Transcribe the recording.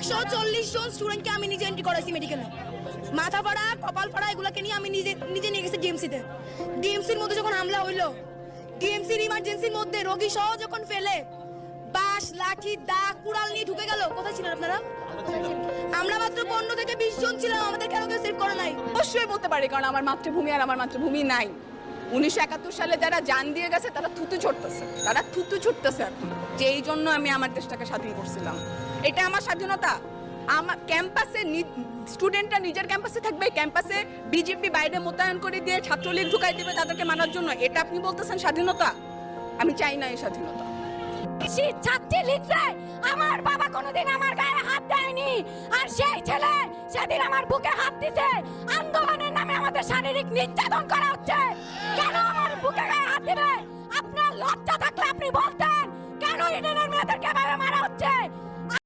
140 জন স্টুডেন্টকে আমি নিজে এন্ট্রি করাইছি মেডিকেলে। মাথা ফাড়া, কপাল ফাড়া এগুলোকে নিয়ে আমি নিজে নিয়ে গেছি ডিএমসিতে। ডিএমসির মধ্যে যখন হামলা হইলো, ডিএমসির ইমার্জেন্সির মধ্যে রোগী সহ যখন ফেলে বাঁশ, লাঠি, দা, কুড়াল নিয়ে ঢুকে গেল। কোথায় ছিলেন আপনারা? আমরা মাত্র 15 থেকে 20 জন ছিলাম, আমাদের কেন কেউ সেভ করে নাই? অবশ্যই বলতে পারি, কারণ আমার মাতৃভূমি আর আমার মাতৃভূমি নাই। 1971 সালে যারা জান দিয়ে গেছে তারা থুতু ছুটতেছে এখন, যে এই জন্য আমি আমার দেশটাকে স্বাধীন করছিলাম। এটা আমার স্বাধীনতা। আমার ক্যাম্পাসে স্টুডেন্টরা নিজের ক্যাম্পাসে থাকবে, ক্যাম্পাসে বিজেপি বাইরে মোতায়েন করে দিয়ে ছাত্রলীগ ঢুকাই দেবে তাদেরকে মানার জন্য। এটা আপনি বলতেছেন স্বাধীনতা? আমি চাই না এই স্বাধীনতা। আমার বাবা কোনোদিন আমার গায়ে হাত দেয়নি, আর সেই ছেলে সেদিন আমার বুকে হাত দিছে। আন্দোলনের নামে আমাদের শারীরিক নির্যাতন করা হচ্ছে, কেন আমার বুকে গায়ে হাত দিবে? আপনার লজ্জা থাকলে আপনি বলতেন, কেন ইডেনের মেয়েদেরকে এভাবে